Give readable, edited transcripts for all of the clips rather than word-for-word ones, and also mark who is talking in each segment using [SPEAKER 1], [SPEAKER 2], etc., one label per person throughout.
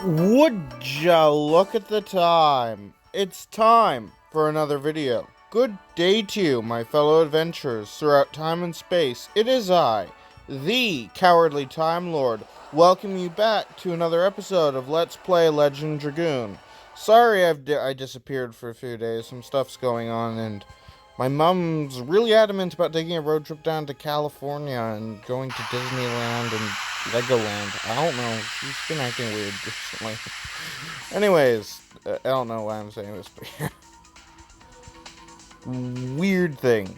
[SPEAKER 1] Would ya look at the time? It's time for another video. Good day to you, my fellow adventurers throughout time and space. It is I, the Cowardly Time Lord, welcoming you back to another episode of Let's Play Legend Dragoon. Sorry I disappeared for a few days. Some stuff's going on, and my mom's really adamant about taking a road trip down to California and going to Disneyland and Legoland. I don't know. She's been acting weird recently. Anyways, I don't know why I'm saying this, but yeah. Weird thing.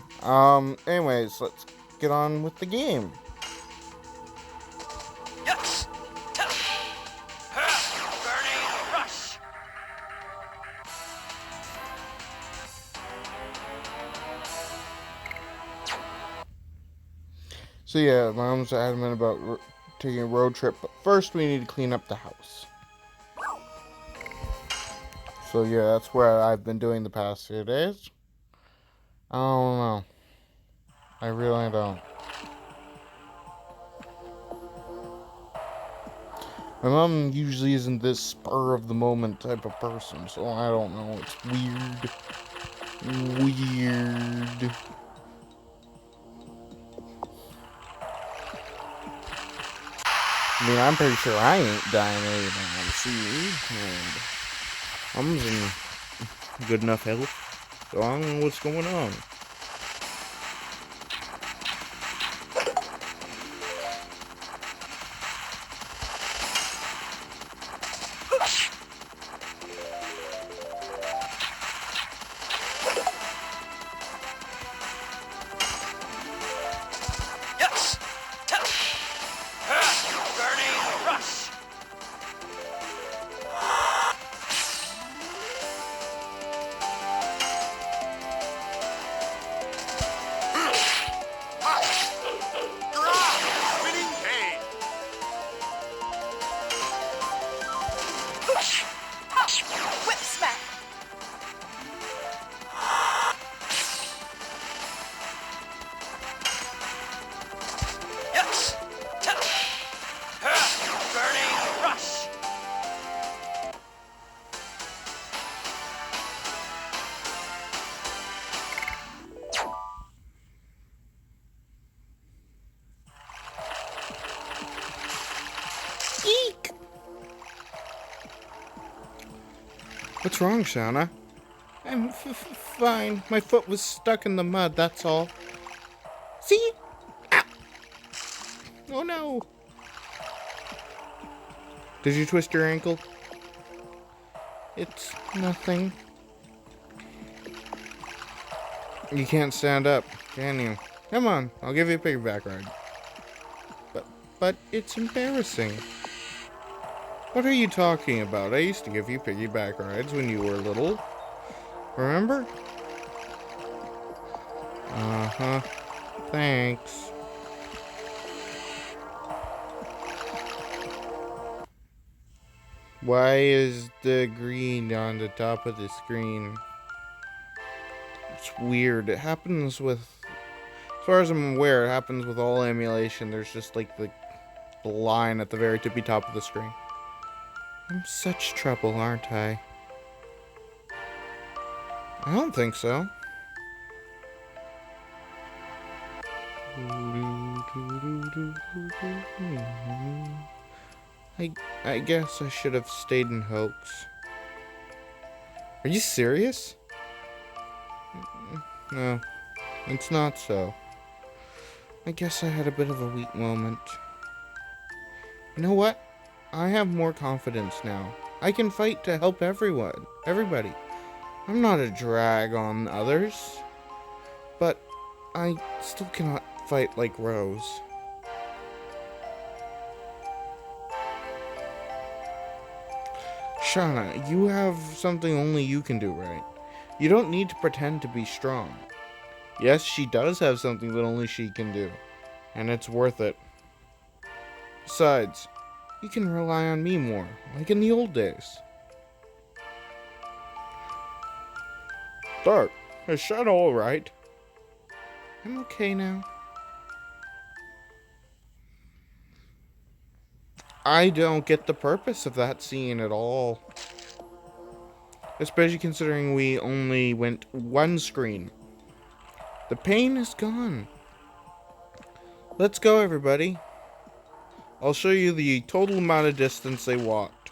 [SPEAKER 1] Anyways, let's get on with the game.
[SPEAKER 2] Yes! Burning rush!
[SPEAKER 1] So yeah, mom's adamant about taking a road trip, but first we need to clean up the house. So yeah, that's where I've been doing the past few days. I don't know. I really don't. My mom usually isn't this spur of the moment type of person, so I don't know. It's weird. Weird. I mean, I'm pretty sure I ain't dying anytime soon. And I'm in good enough health, so I don't know what's going on.
[SPEAKER 2] Yes! Burning rush! Spinning cane!
[SPEAKER 3] Whip smack!
[SPEAKER 2] Yes! Burning rush!
[SPEAKER 1] Eek! What's wrong, Shauna? I'm fine. My foot was stuck in the mud, that's all. See? Ah! Oh no! Did you twist your ankle? It's nothing. You can't stand up, can you? Come on, I'll give you a piggyback ride. But it's embarrassing. What are you talking about? I used to give you piggyback rides when you were little. Remember? Uh-huh. Thanks. Why is the green on the top of the screen? It's weird. It happens with, as far as I'm aware, it happens with all emulation. There's just like the line at the very tippy top of the screen. I'm such trouble, aren't I? I don't think so. I guess I should have stayed in Hoax. Are you serious? No, it's not so. I guess I had a bit of a weak moment. You know what? I have more confidence now. I can fight to help everybody. I'm not a drag on others. But I still cannot fight like Rose. Shauna, you have something only you can do, right? You don't need to pretend to be strong. Yes, she does have something that only she can do. And it's worth it. Besides, you can rely on me more, like in the old days. Dark, is Shadow alright? I'm okay now. I don't get the purpose of that scene at all. Especially considering we only went one screen. The pain is gone. Let's go, everybody. I'll show you the total amount of distance they walked.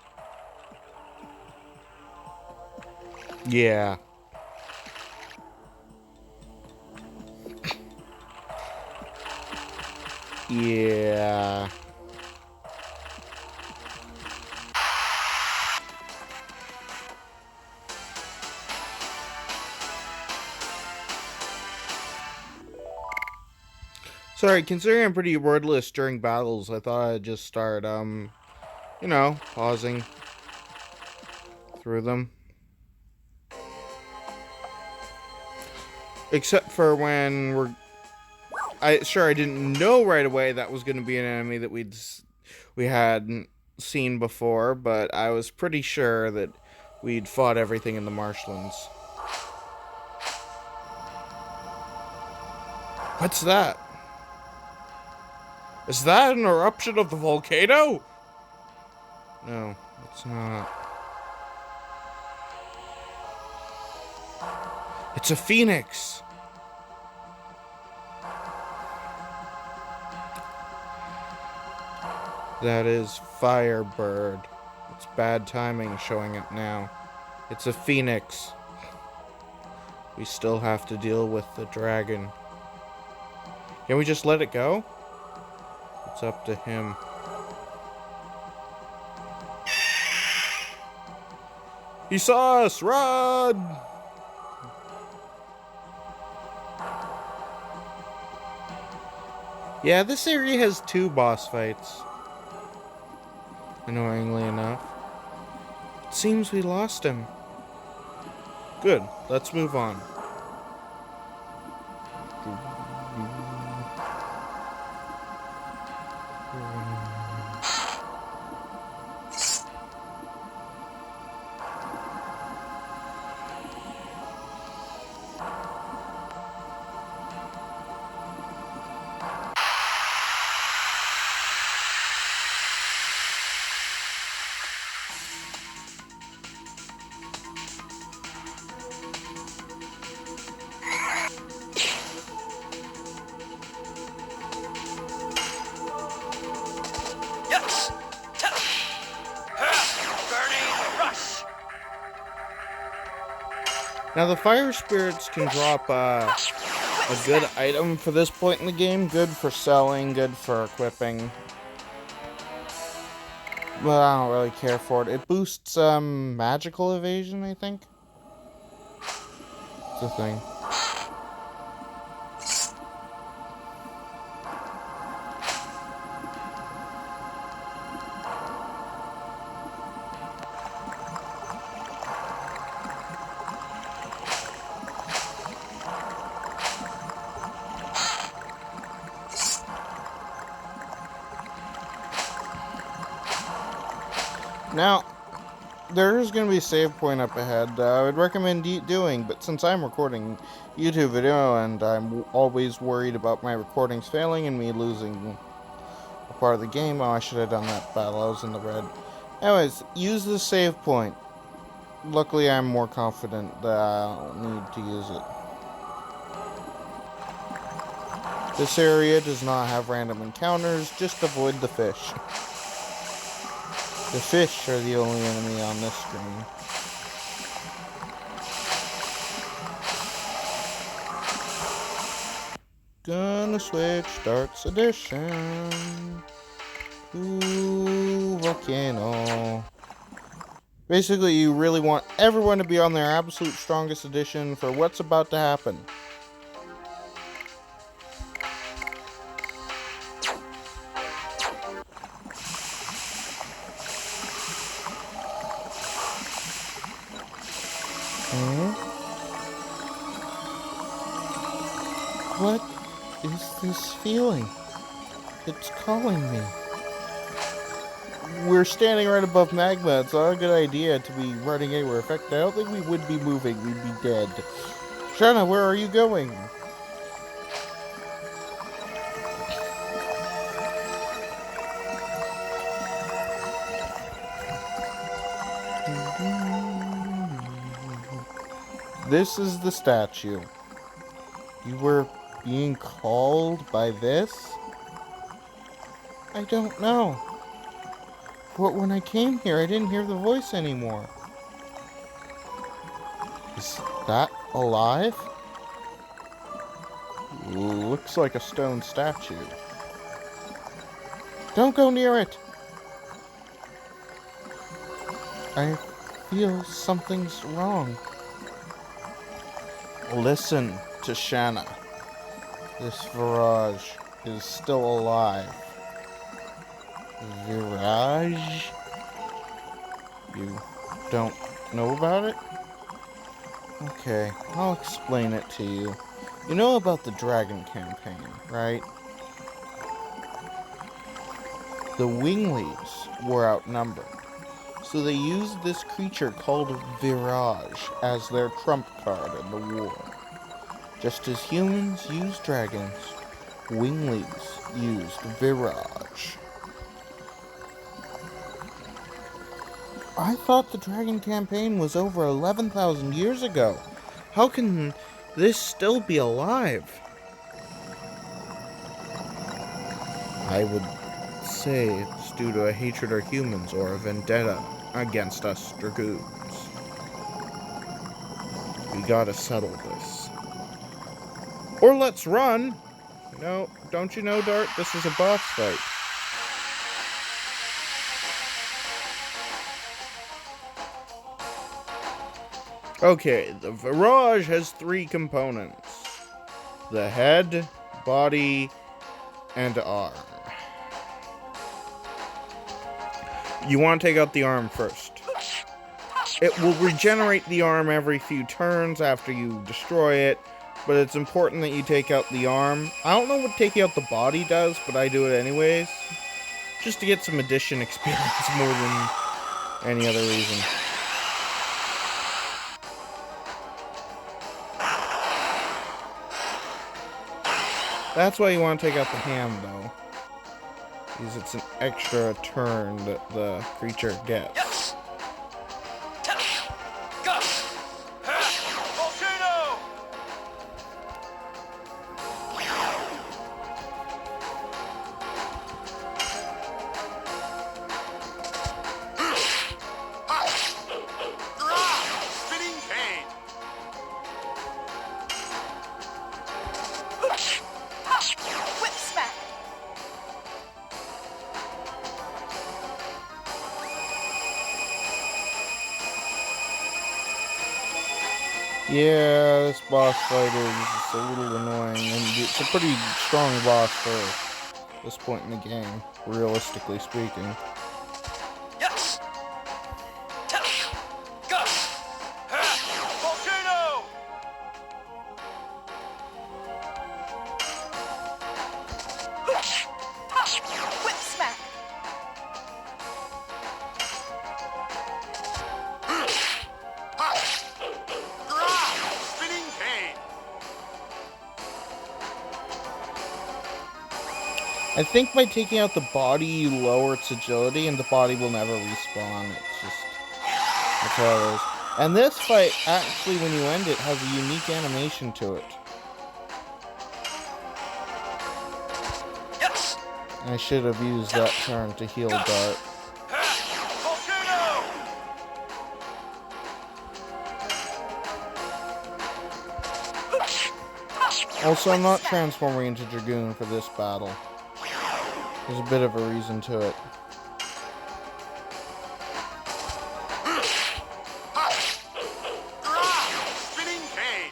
[SPEAKER 1] Yeah. Yeah. Sorry, considering I'm pretty wordless during battles, I thought I'd just start, you know, pausing through them. Except for when I didn't know right away that was going to be an enemy that we hadn't seen before, but I was pretty sure that we'd fought everything in the marshlands. What's that? Is that an eruption of the volcano? No, it's not. It's a phoenix. That is Firebird. It's bad timing showing up now. It's a phoenix. We still have to deal with the dragon. Can we just let it go? It's up to him. He saw us! Run! Yeah, this area has 2 boss fights. Annoyingly enough. It seems we lost him. Good, let's move on.
[SPEAKER 2] Yes. Burning rush.
[SPEAKER 1] Now the fire spirits can drop a good item for this point in the game. Good for selling, good for equipping. But I don't really care for it. It boosts magical evasion, I think. It's a thing. Now, there is going to be a save point up ahead I would recommend doing, but since I'm recording YouTube video and I'm always worried about my recordings failing and me losing a part of the game, oh, I should have done that battle, I was in the red. Anyways, use the save point. Luckily, I'm more confident that I don't need to use it. This area does not have random encounters, just avoid the fish. The fish are the only enemy on this screen. Gonna switch starts edition to volcano. Basically, you really want everyone to be on their absolute strongest edition for what's about to happen. What is this feeling? It's calling me. We're standing right above magma. It's not a good idea to be running anywhere. In fact, I don't think we would be moving. We'd be dead. Shana, where are you going? This is the statue. You were being called by this? I don't know. But when I came here, I didn't hear the voice anymore. Is that alive? Looks like a stone statue. Don't go near it! I feel something's wrong. Listen to Shanna. This Virage is still alive. Virage? You don't know about it? Okay, I'll explain it to you. You know about the Dragon campaign, right? The Winglies were outnumbered, so they used this creature called Virage as their trump card in the war. Just as humans use dragons, Winglies used Virage. I thought the Dragon campaign was over 11,000 years ago. How can this still be alive? I would say it's due to a hatred of humans or a vendetta against us Dragoons. We gotta settle this. Or let's run! No, don't you know, Dart? This is a boss fight. Okay, the Virage has 3 components. The head, body, and arm. You want to take out the arm first. It will regenerate the arm every few turns after you destroy it, but it's important that you take out the arm. I don't know what taking out the body does, but I do it anyways. Just to get some addition experience more than any other reason. That's why you want to take out the hand, though. Because it's an extra turn that the creature gets.
[SPEAKER 2] Yes. Go. Volcano. Spinning cane.
[SPEAKER 3] Whip smack.
[SPEAKER 1] Yeah, this boss fight is a little annoying, and it's a pretty strong boss for this point in the game, realistically speaking.
[SPEAKER 2] Yes. Go. Volcano.
[SPEAKER 3] Whip smack.
[SPEAKER 2] Spinning cane.
[SPEAKER 1] I think by taking out the body, you lower its agility, and the body will never respawn. It's just... that's how it is. And this fight, actually, when you end it, has a unique animation to it.
[SPEAKER 2] Yes.
[SPEAKER 1] I should have used that turn to heal Dart.
[SPEAKER 2] Volcano.
[SPEAKER 1] Also, I'm not transforming into Dragoon for this battle. There's a bit of a reason to it.
[SPEAKER 2] Spinning cane.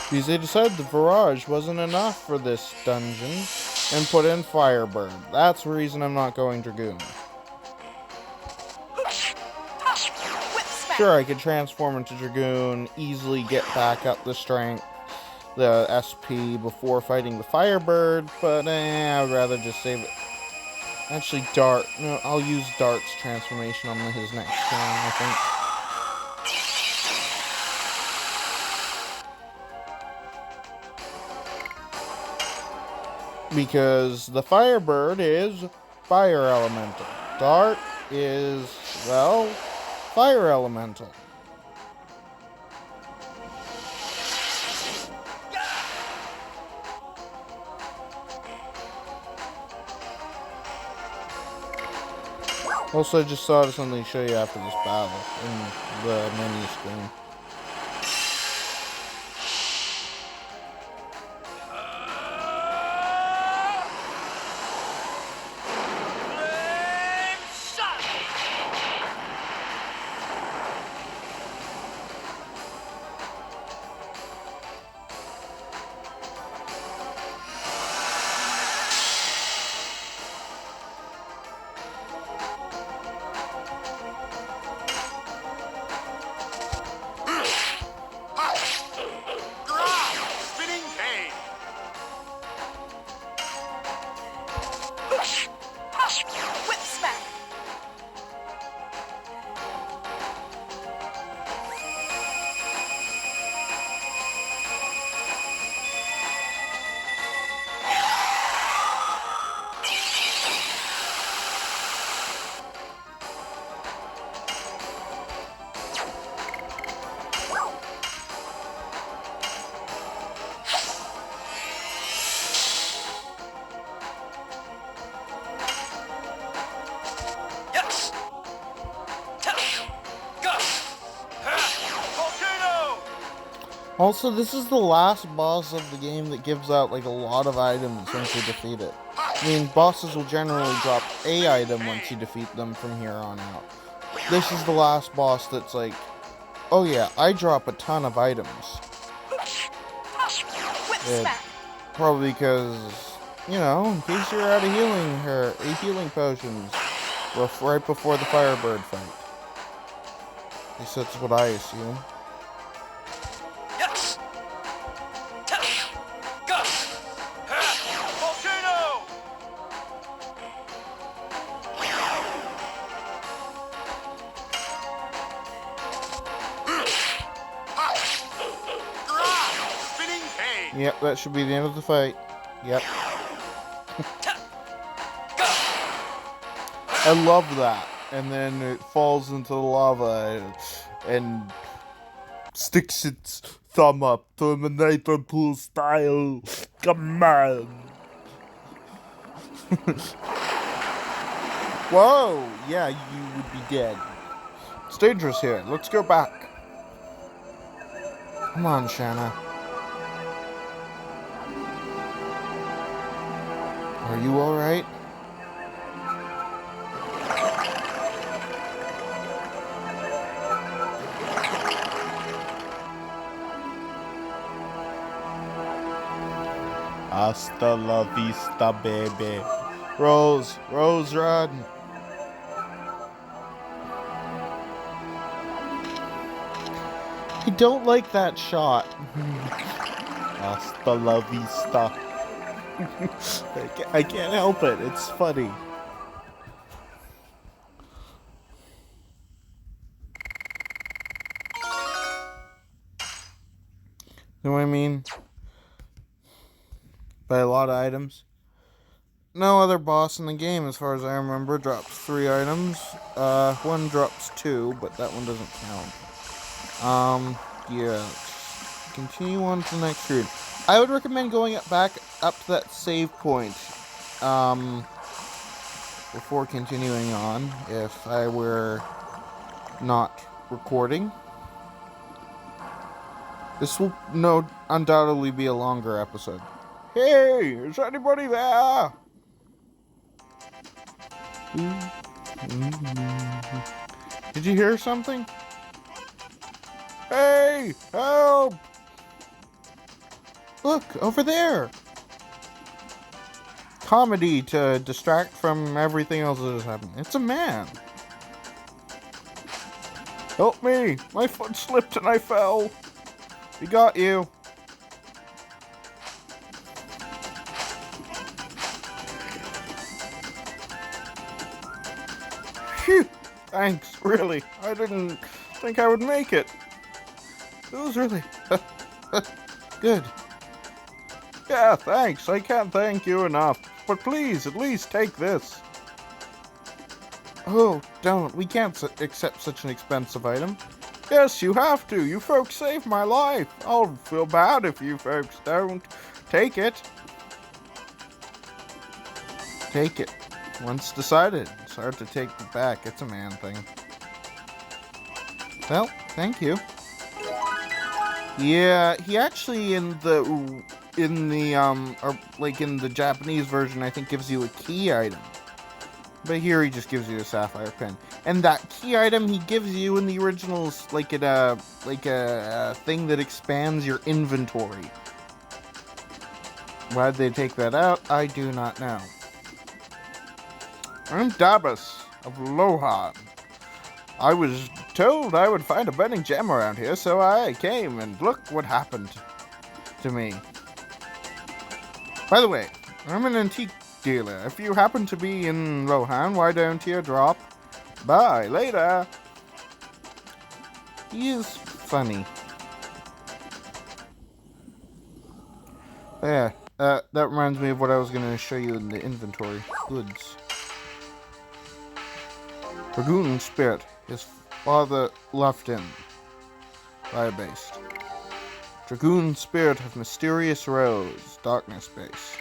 [SPEAKER 1] Because they decided the Virage wasn't enough for this dungeon and put in Firebird. That's the reason I'm not going Dragoon.
[SPEAKER 3] Whip smack.
[SPEAKER 1] Sure, I could transform into Dragoon, easily get back up the strength, the SP before fighting the Firebird, but I'd rather just save it. Actually, Dart. No, I'll use Dart's transformation on his next turn, I think. Because the Firebird is Fire Elemental. Dart is, well, fire elemental. Also, I just thought of something to show you after this battle in the menu screen.
[SPEAKER 2] Spinning cane.
[SPEAKER 3] Whip smack.
[SPEAKER 2] Yes. Go. Volcano.
[SPEAKER 1] Also, this is the last boss of the game that gives out like a lot of items once you defeat it. I mean, bosses will generally drop a item once you defeat them from here on out. This is the last boss that's like, oh yeah, I drop a ton of items.
[SPEAKER 3] Whip
[SPEAKER 1] Yeah.
[SPEAKER 3] smack.
[SPEAKER 1] Probably because, you know, in case you're out of healing potions right before the Firebird fight. At least that's what I assume.
[SPEAKER 2] Yes. Go. Volcano. Spinning cane.
[SPEAKER 1] Yep, that should be the end of the fight. Yep. I love that. And then it falls into the lava and sticks its thumb up, Terminator 2 style. Come on. Whoa! Yeah, you would be dead. It's dangerous here. Let's go back. Come on, Shanna. Are you alright? Hasta la vista, baby. Rose, run. I don't like that shot. Hasta la vista. I can't help it. It's funny. You know what I mean? By a lot of items. No other boss in the game, as far as I remember, drops 3 items. One drops 2, but that one doesn't count. Yeah. Continue on to the next route. I would recommend going back up to that save point, before continuing on, if I were not recording. This will undoubtedly be a longer episode. Hey, is anybody there? Did you hear something? Hey, help! Look, over there! Comedy to distract from everything else that is happening. It's a man. Help me! My foot slipped and I fell. We got you. Phew! Thanks, really. I didn't think I would make it. It was really good. Yeah, thanks. I can't thank you enough. But please, at least take this. Oh, don't. We can't accept such an expensive item. Yes, you have to. You folks saved my life. I'll feel bad if you folks don't. Take it. Take it. Once decided, it's hard to take it back. It's a man thing. Well, thank you. Yeah, he actually in the or like in the Japanese version, I think gives you a key item. But here he just gives you a sapphire pin. And that key item he gives you in the originals like a thing that expands your inventory. Why'd they take that out? I do not know. I'm Dabas of Lohan. I was told I would find a burning gem around here, so I came, and look what happened to me. By the way, I'm an antique dealer. If you happen to be in Lohan, why don't you drop by later? He is funny. Yeah, that reminds me of what I was going to show you in the inventory. Goods. Dragoon spirit. His father left him. Fire-based. Dragoon spirit of mysterious rose. Darkness-based.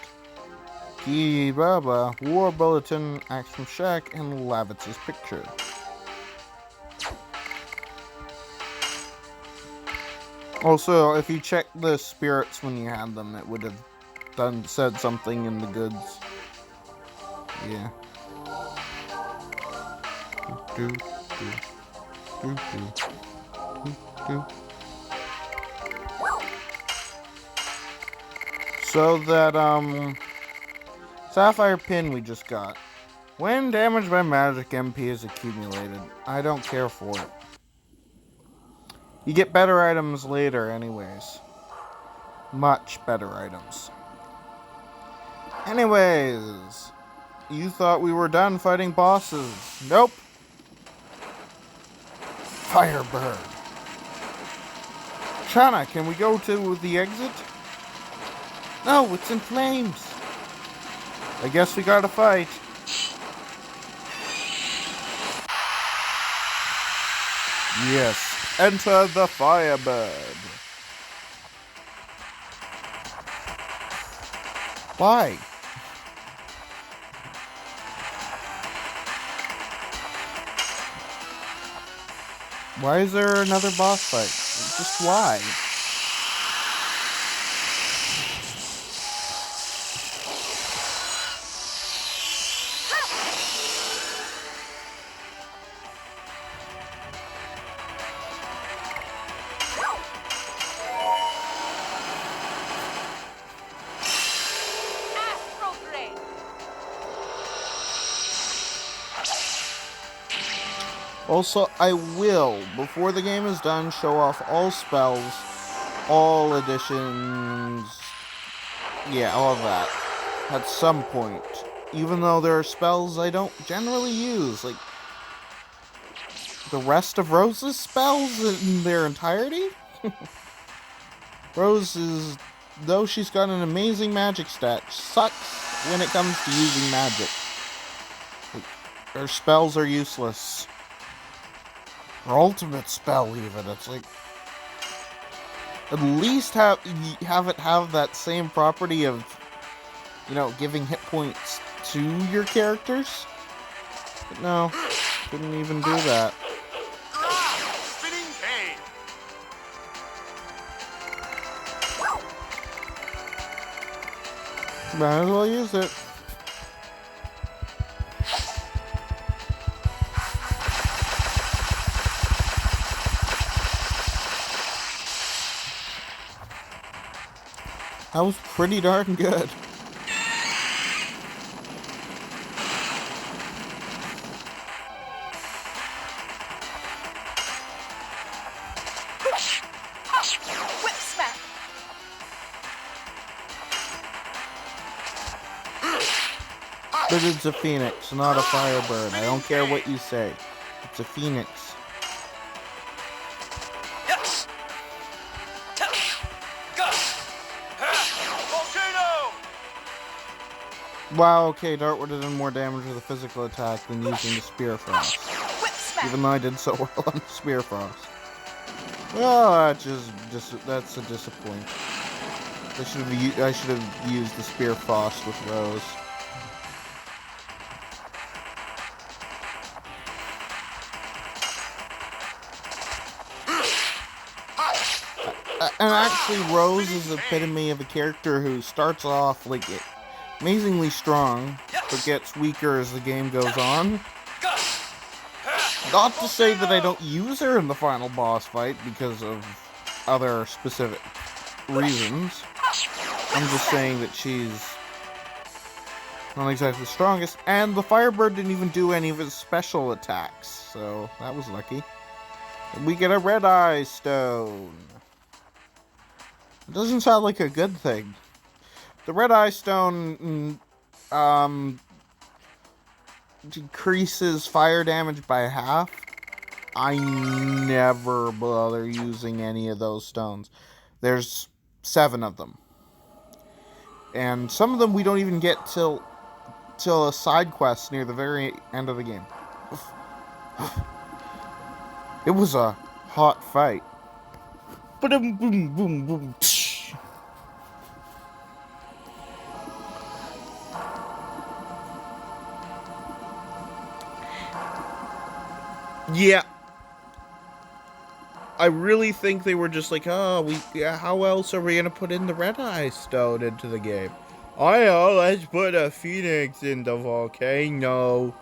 [SPEAKER 1] Key Baba. War bulletin. Axe from Shack. And Lavitz's picture. Also, if you checked the spirits when you had them, it would have said something in the goods. Yeah. Do, do, do, do, do. So that sapphire pin we just got. When damaged by magic, MP is accumulated. I don't care for it. You get better items later anyways. Much better items. Anyways, you thought we were done fighting bosses. Nope. Firebird. Chana, can we go to the exit? No, it's in flames. I guess we gotta fight. Yes. Enter the Firebird. Why? Why is there another boss fight? Just why? Also, I will, before the game is done, show off all spells, all additions, yeah, all of that, at some point. Even though there are spells I don't generally use, like the rest of Rose's spells in their entirety? Rose is, though she's got an amazing magic stat, sucks when it comes to using magic. Like, her spells are useless. Her ultimate spell, even. It's like, at least have it have that same property of, you know, giving hit points to your characters. But no, couldn't even do that.
[SPEAKER 2] Spinning cane.
[SPEAKER 1] Might as well use it. That was pretty darn good.
[SPEAKER 3] Whip smack.
[SPEAKER 1] But it's a phoenix, not a firebird. I don't care what you say. It's a phoenix.
[SPEAKER 2] Yes. Go. Volcano.
[SPEAKER 1] Wow, okay, Dart would have done more damage with a physical attack than using the Spear Frost.
[SPEAKER 3] Whip smack.
[SPEAKER 1] Even though I did so well on the Spear Frost. Well, that's a disappointment. I should have used the Spear Frost with Rose. And actually, Rose is the epitome of a character who starts off like amazingly strong, but gets weaker as the game goes on. Not to say that I don't use her in the final boss fight because of other specific reasons. I'm just saying that she's not exactly the strongest, and the Firebird didn't even do any of his special attacks, so that was lucky. And we get a Red Eye Stone. It doesn't sound like a good thing. The Red Eye Stone decreases fire damage by half. I never bother using any of those stones. There's 7 of them. And some of them we don't even get till a side quest near the very end of the game. It was a hot fight. Boom, boom, boom, boom. Yeah. I really think they were just like, oh, how else are we gonna put in the Red Eye Stone into the game? Oh, yeah, let's put a Phoenix in the volcano.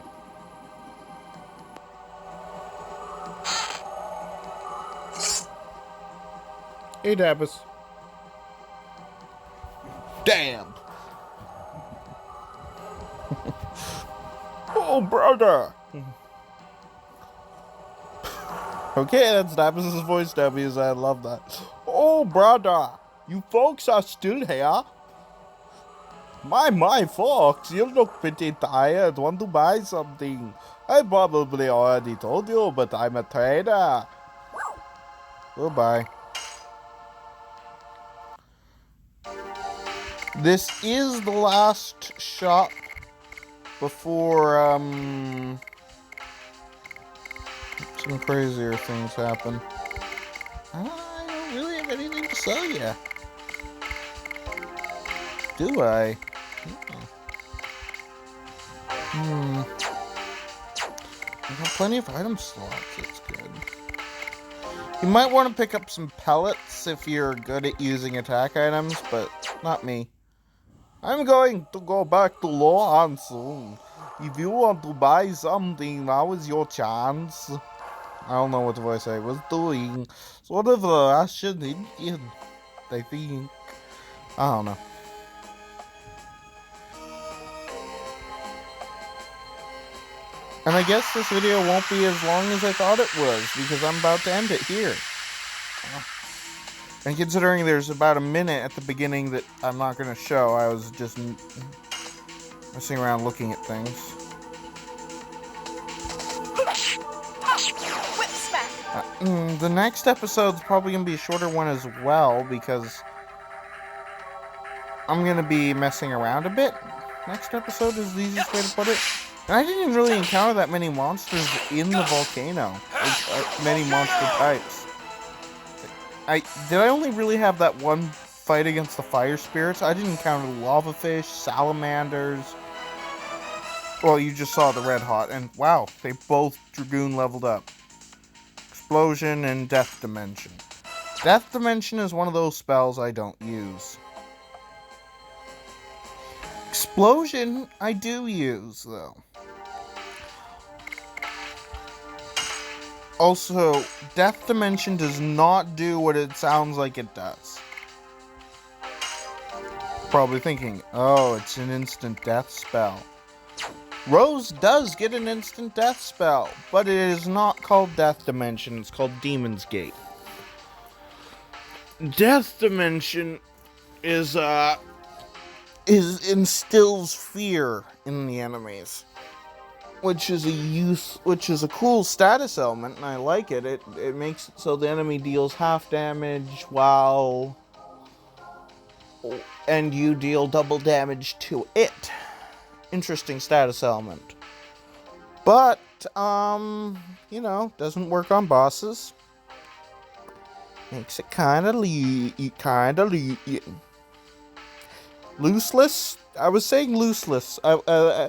[SPEAKER 1] Hey, Dabus. Damn. Oh, brother. Okay, that's Dabus' voice, W's. I love that. Oh, brother. You folks are still here? My, folks. You look pretty tired. Want to buy something? I probably already told you, but I'm a trader. Goodbye. This is the last shop before, some crazier things happen. I don't really have anything to sell you. Do I? I have plenty of item slots. It's good. You might want to pick up some pellets if you're good at using attack items, but not me. I'm going to go back to Lohan soon. If you want to buy something, now is your chance. I don't know what the voice I was doing. Sort of a Russian Indian, I think. I don't know. And I guess this video won't be as long as I thought it was, because I'm about to end it here. And considering there's about a minute at the beginning that I'm not going to show, I was just messing around looking at things.
[SPEAKER 3] Whip smack.
[SPEAKER 1] The next episode's probably going to be a shorter one as well, because I'm going to be messing around a bit. Next episode is the easiest way to put it. And I didn't really encounter that many monsters in the volcano. Like, many monster types. Did I only really have that one fight against the fire spirits? I didn't encounter lava fish, salamanders. Well, you just saw the red hot, and wow, they both Dragoon leveled up. Explosion and Death Dimension. Death Dimension is one of those spells I don't use. Explosion, I do use, though. Also, Death Dimension does not do what it sounds like it does. Probably thinking, oh, it's an instant death spell. Rose does get an instant death spell, but it is not called Death Dimension, it's called Demon's Gate. Death Dimension instills fear in the enemies. Which is a cool status element, and I like it. It makes it so the enemy deals half damage and you deal double damage to it. interesting status element. But, doesn't work on bosses. Makes it kinda looseless? I was saying looseless. I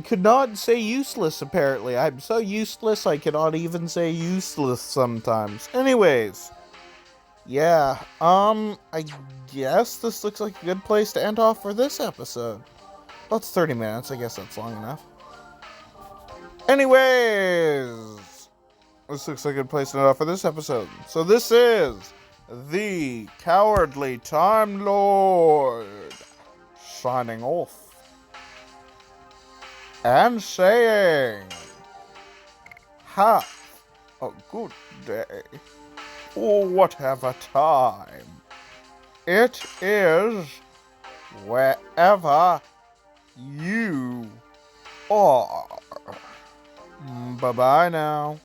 [SPEAKER 1] could not say useless, apparently. I'm so useless, I cannot even say useless sometimes. Anyways. Yeah, I guess this looks like a good place to end off for this episode. Well, it's 30 minutes. I guess that's long enough. Anyways, this looks like a good place to end off for this episode. So this is the Cowardly Time Lord signing off and saying, have a good day, or whatever time it is, wherever you are. Bye-bye now.